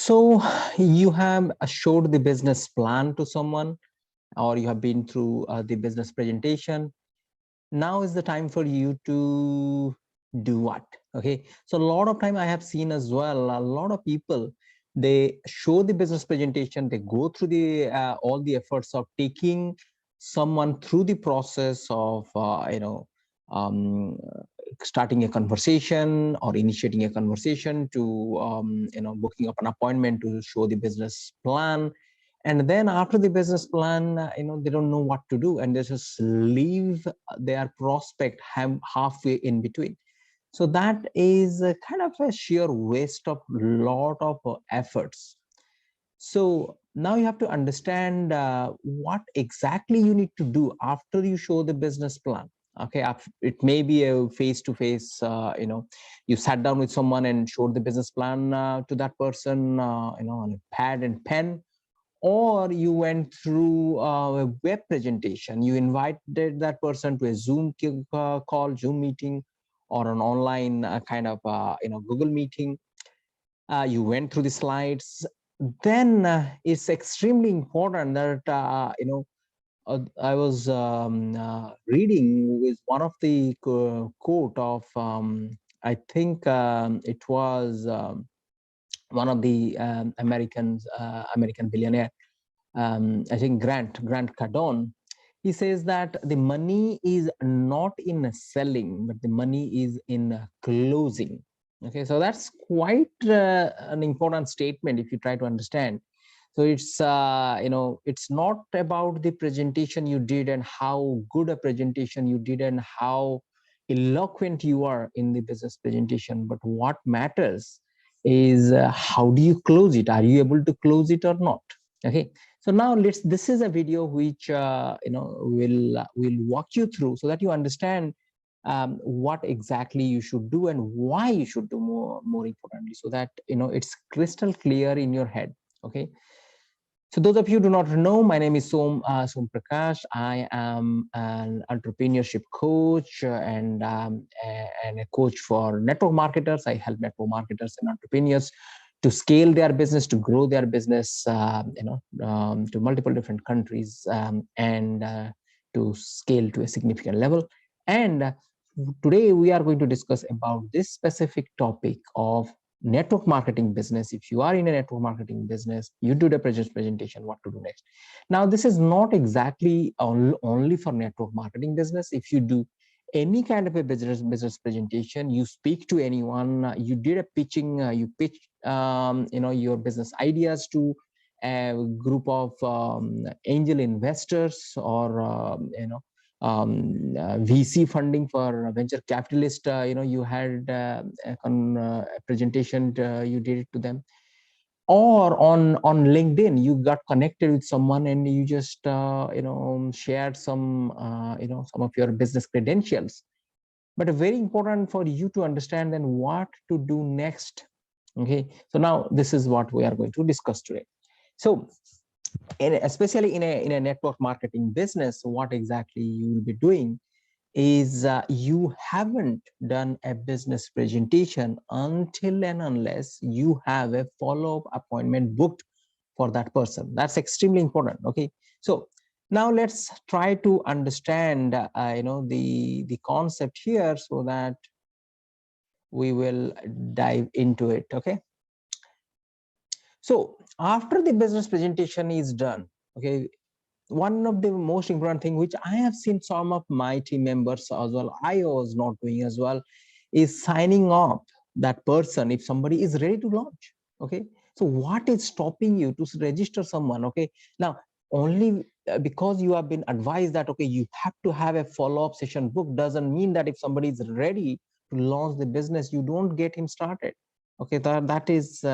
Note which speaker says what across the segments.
Speaker 1: So you have showed the business plan to someone, or you have been through the business presentation. Now is the time for you to do what? Okay, so a lot of time I have seen as well, a lot of people, they show the business presentation, they go through the all the efforts of taking someone through the process of um, starting a conversation or initiating a conversation to booking up an appointment to show the business plan. And then after the business plan, they don't know what to do, and they just leave their prospect halfway in between. So that is a kind of a sheer waste of lot of efforts. So now you have to understand what exactly you need to do after you show the business plan. Okay, it may be a face-to-face, you sat down with someone and showed the business plan to that person, on a pad and pen, or you went through a web presentation. You invited that person to a Zoom call, Zoom meeting, or an online kind of Google meeting. You went through the slides. Then it's extremely important that I was reading with one of the quote of I think it was one of the American billionaire, I think Grant Cardone. He says that the money is not in selling, but the money is in closing. Okay, so that's quite an important statement if you try to understand. So it's it's not about the presentation you did and how good a presentation you did and how eloquent you are in the business presentation, but what matters is how do you close it? Are you able to close it or not? Okay, so now this is a video which will walk you through so that you understand what exactly you should do and why you should do more importantly, so that it's crystal clear in your head. Okay, so those of you who do not know, my name is Som Prakash. I am an entrepreneurship coach and a coach for network marketers. I help network marketers and entrepreneurs to scale their business, to grow their business, to multiple different countries, and to scale to a significant level. And today we are going to discuss about this specific topic of network marketing business. If you are in a network marketing business, you do the presentation, what to do next. Now, this is not exactly only for network marketing business. If you do any kind of a business presentation, you speak to anyone, you did a pitching, you pitch your business ideas to a group of angel investors, or VC funding for venture capitalist, you had a presentation, you did it to them, or on LinkedIn, you got connected with someone and you just shared some some of your business credentials. But very important for you to understand then what to do next. Okay, so now this is what we are going to discuss today. So especially in a network marketing business, what exactly you will be doing is you haven't done a business presentation until and unless you have a follow-up appointment booked for that person. That's extremely important. Okay, so now let's try to understand the concept here so that we will dive into it. Okay, so after the business presentation is done, okay, one of the most important thing which I have seen some of my team members as well, I was not doing as well, is signing up that person if somebody is ready to launch. Okay, so what is stopping you to register someone? Okay, now only because you have been advised that okay, you have to have a follow-up session book doesn't mean that if somebody is ready to launch the business, you don't get him started. Okay, that is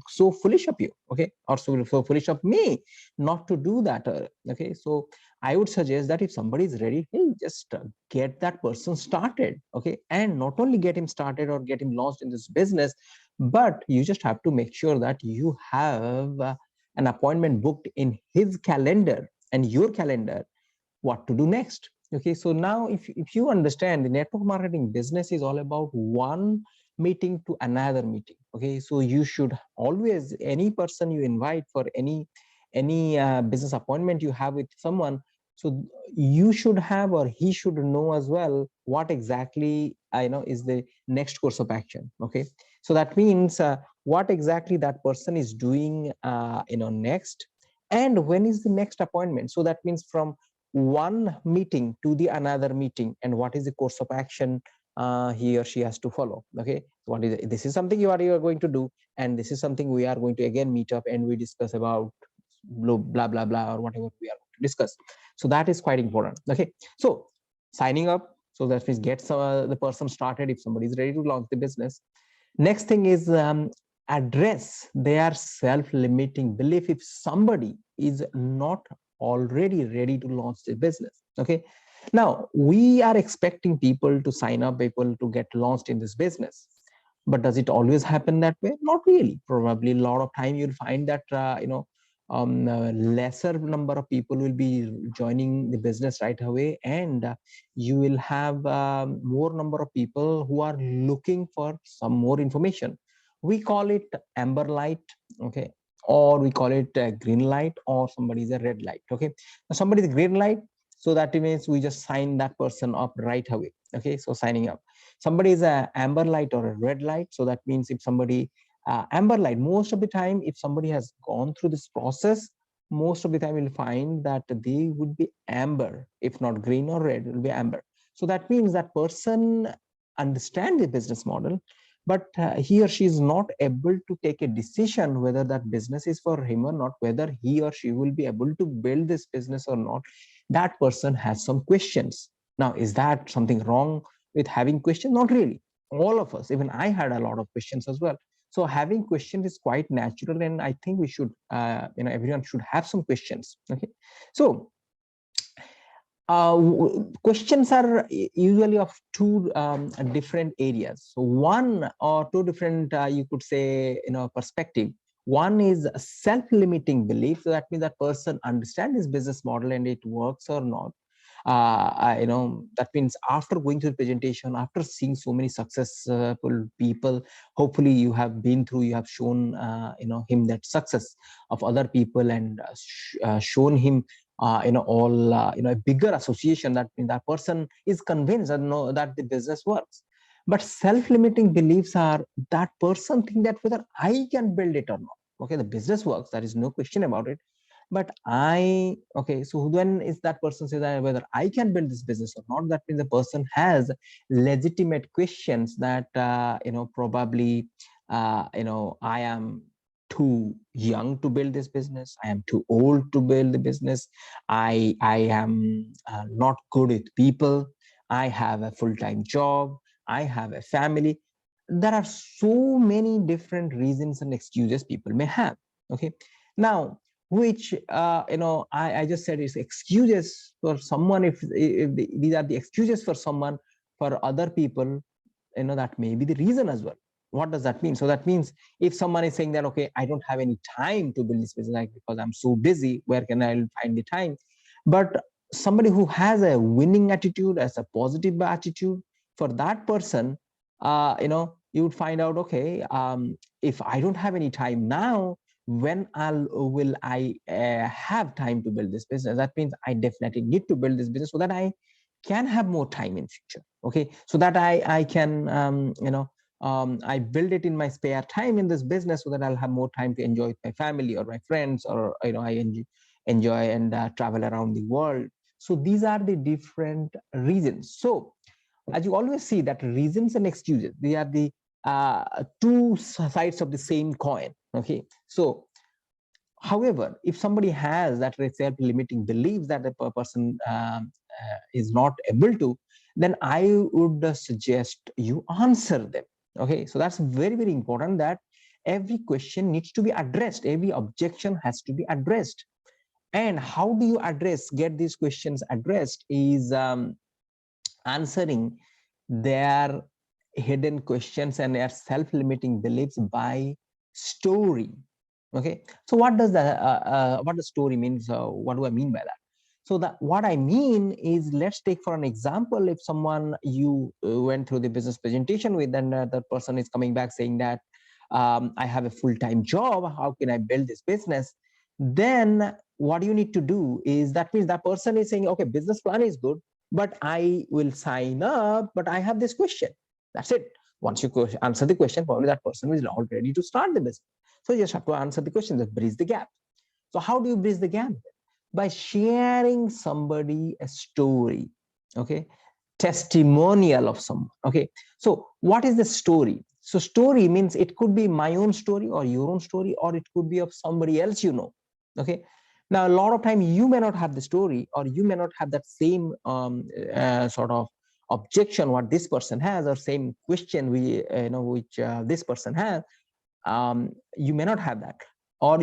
Speaker 1: so foolish of you, okay, or so foolish of me not to do that. Okay, so I would suggest that if somebody is ready, hey, just get that person started. Okay, and not only get him started or get him launched in this business, but you just have to make sure that you have an appointment booked in his calendar and your calendar, what to do next. Okay, so now if you understand, the network marketing business is all about one meeting to another meeting. Okay, so you should always, any person you invite for any business appointment you have with someone, so you should have, or he should know as well, what exactly is the next course of action. Okay, so that means what exactly that person is doing next, and when is the next appointment. So that means from one meeting to the another meeting, and what is the course of action he or she has to follow. Okay, what is it? This is something you are going to do, and this is something we are going to again meet up and we discuss about blah blah blah, blah or whatever we are going to discuss. So that is quite important. Okay, so signing up, so that means get the person started if somebody is ready to launch the business. Next thing is address their self-limiting belief if somebody is not already ready to launch the business. Okay, now we are expecting people to sign up, people to get launched in this business, but does it always happen that way? Not really. Probably a lot of time you'll find that lesser number of people will be joining the business right away, and you will have more number of people who are looking for some more information. We call it amber light. Okay, or we call it green light, or somebody is a red light. Okay, now somebody is green light, so that means we just sign that person up right away. Okay, so signing up. Somebody is a amber light or a red light, so that means if somebody amber light, most of the time if somebody has gone through this process, most of the time you'll find that they would be amber, if not green or red, it will be amber. So that means that person understand the business model, but he or she is not able to take a decision whether that business is for him or not, whether he or she will be able to build this business or not. That person has some questions. Now, is that something wrong with having questions? Not really. All of us, even I had a lot of questions as well. So having questions is quite natural, and I think we should everyone should have some questions. Okay, so questions are usually of two different areas. So one or two different you could say perspective. One is self-limiting belief, so that means that person understands his business model and it works or not. That means after going through the presentation, after seeing so many successful people, hopefully you have been through, you have shown him that success of other people, and shown him all a bigger association, that that person is convinced that that the business works. But self-limiting beliefs are that person think that whether I can build it or not. Okay, the business works, there is no question about it, but okay, so when is that person says that whether I can build this business or not, that means the person has legitimate questions that probably I am too young to build this business, I am too old to build the business, I am not good with people, I have a full-time job, I have a family. There are so many different reasons and excuses people may have. Okay, now which I just said is excuses for someone. If these are the excuses for someone, for other people, that may be the reason as well. What does that mean? So that means if someone is saying that, okay, I don't have any time to build this business because I'm so busy, where can I find the time? But somebody who has a winning attitude, as a positive attitude, for that person, you would find out, okay, if I don't have any time now, when will I have time to build this business? That means I definitely need to build this business so that I can have more time in future. Okay, so that I can I build it in my spare time in this business, so that I'll have more time to enjoy with my family or my friends, or I enjoy and travel around the world. So these are the different reasons. So as you always see, that reasons and excuses, they are the two sides of the same coin. Okay, so however, if somebody has that self-limiting beliefs that a person is not able to, then I would suggest you answer them. Okay, so that's very, very important, that every question needs to be addressed, every objection has to be addressed. And how do you get these questions addressed is answering their hidden questions and their self-limiting beliefs by story. Okay, so what does the story mean? So what do I mean by that? So that what I mean is, let's take for an example, if someone you went through the business presentation with, and the person is coming back saying that I have a full-time job, how can I build this business? Then what you need to do is, that means that person is saying, okay, business plan is good, but I will sign up, but I have this question. That's it. Once you answer the question, probably that person is all ready to start the business. So you just have to answer the question, just bridge the gap. So how do you bridge the gap? By sharing somebody a story, okay, testimonial of someone. Okay, so what is the story? So story means it could be my own story or your own story, or it could be of somebody else, you know. Okay, now a lot of time you may not have the story, or you may not have that same sort of objection what this person has, or same question we which this person has. You may not have that, or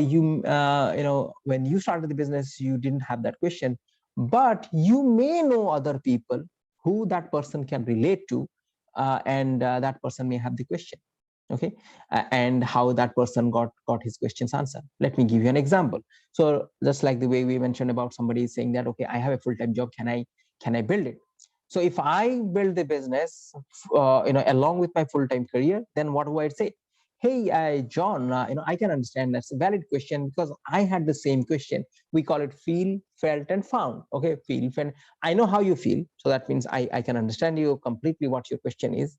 Speaker 1: when you started the business you didn't have that question, but you may know other people who that person can relate to, and that person may have the question. Okay, and how that person got his questions answered. Let me give you an example. So just like the way we mentioned about somebody saying that, okay, I have a full-time job, can I build it? So if I build the business along with my full-time career, then what do I say? Hey, John, I can understand that's a valid question, because I had the same question. We call it feel, felt, and found. Okay, feel, felt. I know how you feel, so that means I can understand you completely what your question is.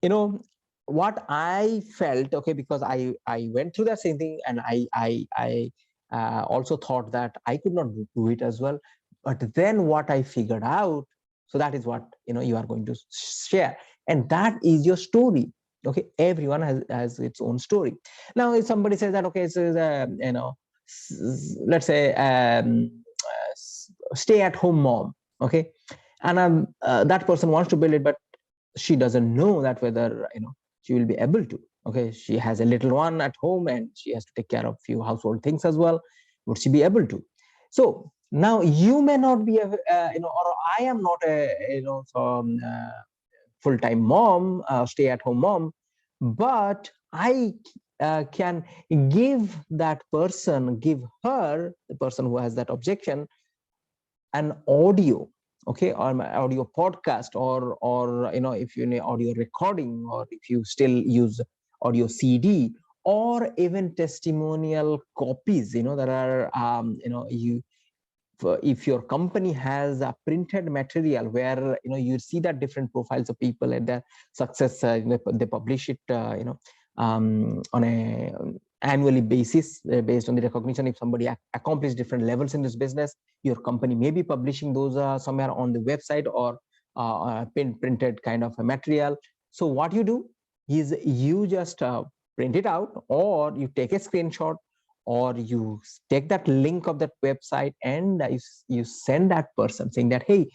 Speaker 1: You know what I felt, okay, because I went through that same thing, and I also thought that I could not do it as well. But then what I figured out, so that is what you are going to share, and that is your story. Okay, everyone has its own story. Now if somebody says that, okay, so let's say stay at home mom, okay, and that person wants to build it, but she doesn't know that whether she will be able to. Okay, she has a little one at home and she has to take care of few household things as well. Would she be able to? So now you may not be or I am not a full-time mom, stay-at-home mom, but I can give that person, give her, the person who has that objection, an audio, okay, or my audio podcast, or if you need audio recording, or if you still use audio CD, or even testimonial copies, that are you, if your company has a printed material where you see that different profiles of people and their success, they publish it on a annually basis, based on the recognition. If somebody accomplished different levels in this business, your company may be publishing those somewhere on the website, or printed kind of a material. So what you do is you just print it out, or you take a screenshot, or you take that link of that website, and you send that person saying that, hey,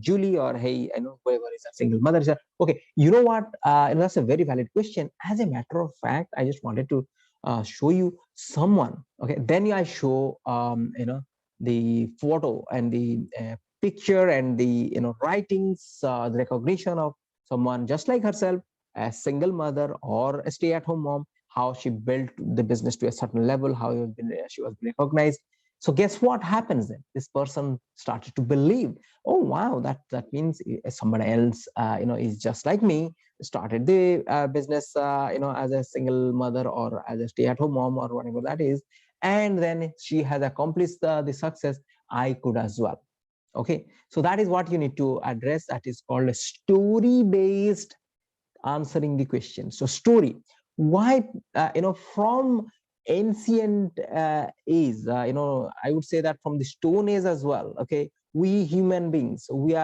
Speaker 1: Julie, or hey, whoever is a single mother, said, okay, you know what, that's a very valid question. As a matter of fact, I just wanted to show you someone. Okay, then I show the photo and the picture and the writings, the recognition of someone just like herself, a single mother or a stay-at-home mom, how she built the business to a certain level, how she was recognized. So guess what happens then? This person started to believe, oh wow, that means somebody else is just like me, started the business as a single mother or as a stay-at-home mom or whatever that is, and then she has accomplished the success, I could as well. Okay, so that is what you need to address. That is called a story based answering the question. So story, why from ancient age, I would say that from the stone age as well. Okay, we human beings, we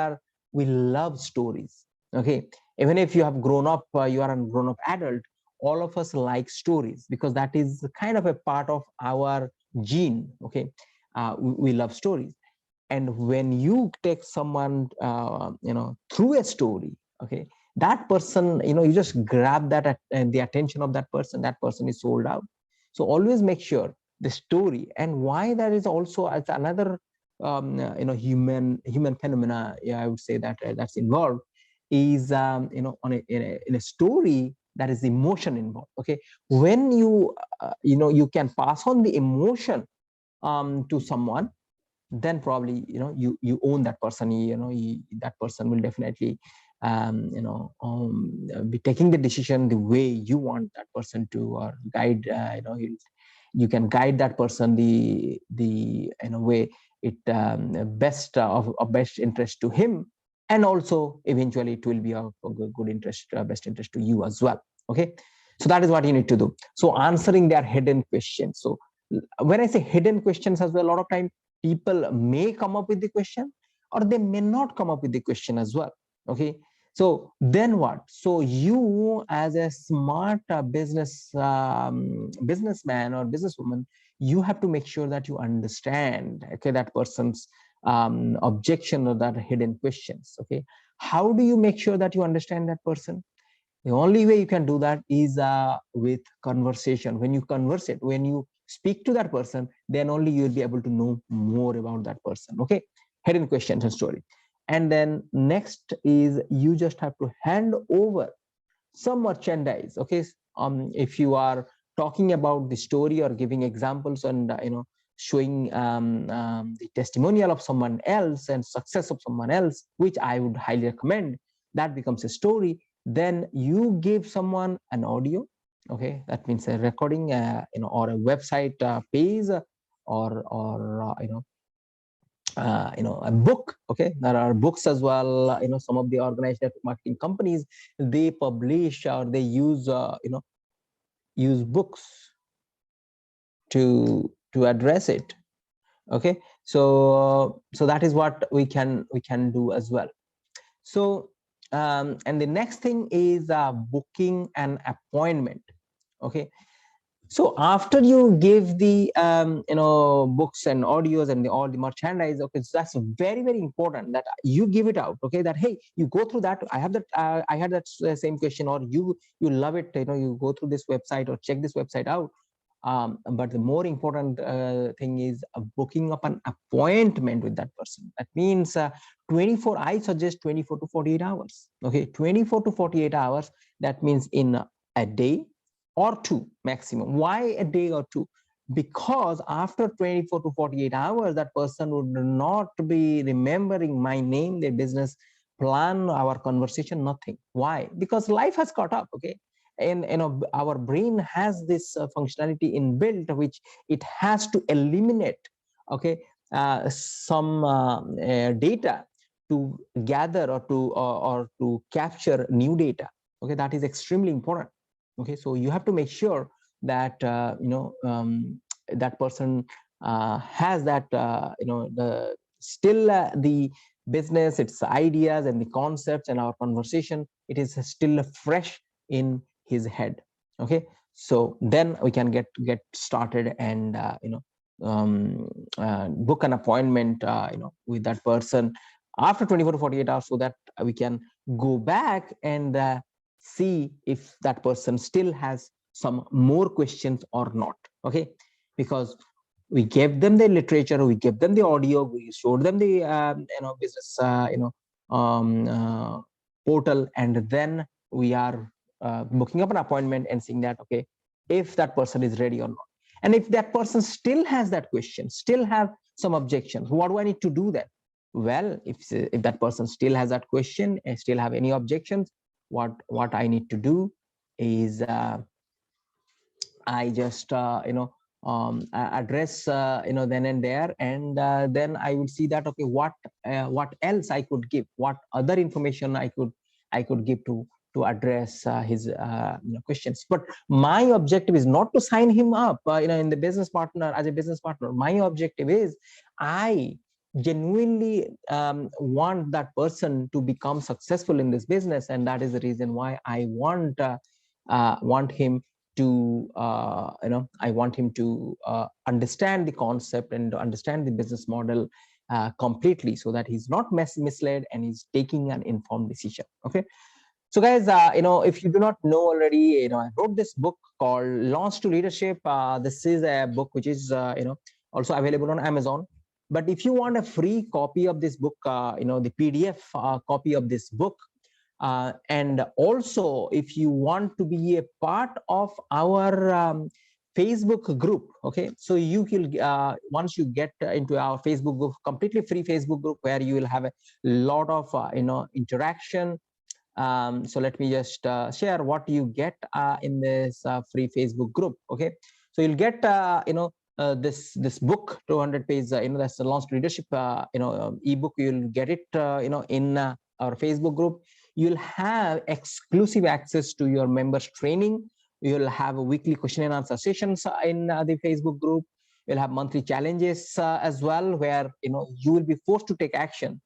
Speaker 1: love stories. Okay, even if you have grown up, you are a grown up adult, all of us like stories, because that is kind of a part of our gene. Okay, we love stories. And when you take someone through a story, okay, that person, you just grab that and the attention of that person is sold out. So always make sure the story, and why that is also as another human phenomena, yeah, I would say that that's involved, is in a story, that is emotion involved. Okay, when you you can pass on the emotion to someone, then probably you own that person. That person will definitely be taking the decision the way you want that person to, or guide. You can guide that person the in a way it best of best interest to him, and also eventually it will be of good interest, best interest to you as well. Okay, so that is what you need to do. So answering their hidden questions. So when I say hidden questions as well, a lot of time people may come up with the question, or they may not come up with the question as well. Okay, so then what? So you, as a smart businessman or businesswoman, you have to make sure that you understand, okay, that person's objection or that hidden questions. Okay, how do you make sure that you understand that person? The only way you can do that is with conversation. When you converse it, when you speak to that person, then only you'll be able to know more about that person. Okay, hidden questions and story. And then next is you just have to hand over some merchandise. Okay, if you are talking about the story or giving examples and showing the testimonial of someone else and success of someone else, which I would highly recommend, that becomes a story. Then you give someone an audio. Okay, that means a recording, or a website page, or a book. Okay, there are books as well. Some of the organized network marketing companies, they publish or they use use books to address it. Okay, so that is what we can do as well. So and the next thing is booking an appointment. Okay, so after you give the books and audios and all the merchandise, okay, so that's very, very important that you give it out. Okay, that hey, you go through that. I have that. I had that same question, or you love it. You go through this website or check this website out. But the more important thing is booking up an appointment with that person. That means 24. I suggest 24 to 48 hours. Okay, 24 to 48 hours. That means in a day or two maximum. Why a day or two? Because after 24 to 48 hours, that person would not be remembering my name, their business plan, our conversation, nothing. Why? Because life has caught up. Okay, and our brain has this functionality inbuilt, which it has to eliminate, okay, some data to gather or to capture new data. Okay, that is extremely important. Okay, so you have to make sure that that person has that the still the business, its ideas and the concepts and our conversation, it is still fresh in his head. Okay, so then we can get started and book an appointment with that person after 24 to 48 hours, so that we can go back and see if that person still has some more questions or not. Okay, because we gave them the literature, we gave them the audio, we showed them the business portal, and then we are booking up an appointment and seeing that, okay, if that person is ready or not. And if that person still has that question, still have some objections, what do I need to do then? Well, if that person still has that question and still have any objections, what I need to do is I just address then and there, and then I would see that, okay, what else I could give, what other information I could give to address his questions. But my objective is not to sign him up in the business partner, as a business partner. My objective is I genuinely want that person to become successful in this business, and that is the reason why I want him to I want him to understand the concept and to understand the business model completely, so that he's not misled and he's taking an informed decision. Okay, so guys, if you do not know already, I wrote this book called Launch to Leadership. This is a book which is also available on Amazon. But if you want a free copy of this book, the PDF copy of this book, and also if you want to be a part of our Facebook group. Okay, so you will once you get into our Facebook group, completely free Facebook group, where you will have a lot of interaction. So let me just share what you get in this free Facebook group. Okay, so you'll get this book, 200 page, that's the Launched Leadership ebook. You'll get it in our Facebook group. You'll have exclusive access to your members training. You'll have a weekly question and answer sessions in the Facebook group. You'll have monthly challenges as well, where you will be forced to take action.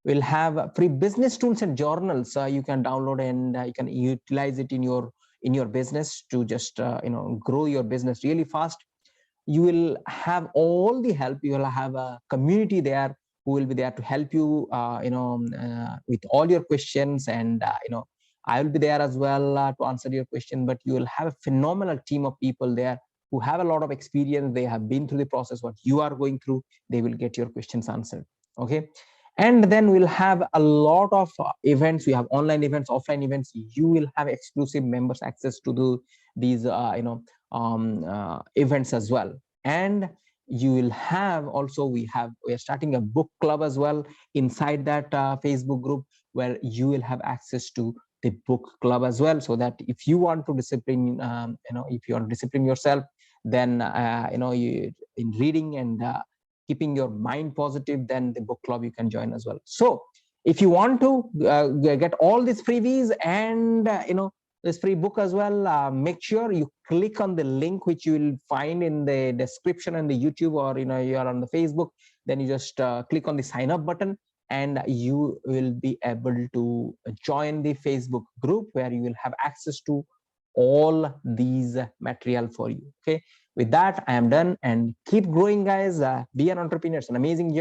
Speaker 1: We'll have free business tools and journals you can download, and you can utilize it in your business to just grow your business really fast. You will have all the help. You will have a community there who will be there to help you with all your questions, and I will be there as well to answer your question. But you will have a phenomenal team of people there who have a lot of experience. They have been through the process what you are going through. They will get your questions answered. Okay, and then we'll have a lot of events. We have online events, offline events. You will have exclusive members access to these events as well. And you will have also, we are starting a book club as well inside that Facebook group, where you will have access to the book club as well, so that if you want to discipline if you want to discipline yourself, then you in reading and keeping your mind positive, then the book club you can join as well. So if you want to get all these freebies and this free book as well, make sure you click on the link which you will find in the description on the YouTube, or you are on the Facebook. Then you just click on the sign up button, and you will be able to join the Facebook group, where you will have access to all these material for you. Okay, with that I am done, and keep growing, guys. Be an entrepreneur. It's an amazing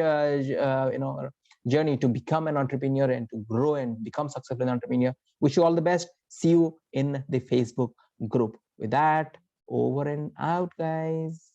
Speaker 1: journey to become an entrepreneur and to grow and become successful entrepreneur. Wish you all the best. See you in the Facebook group. With that, over and out, guys.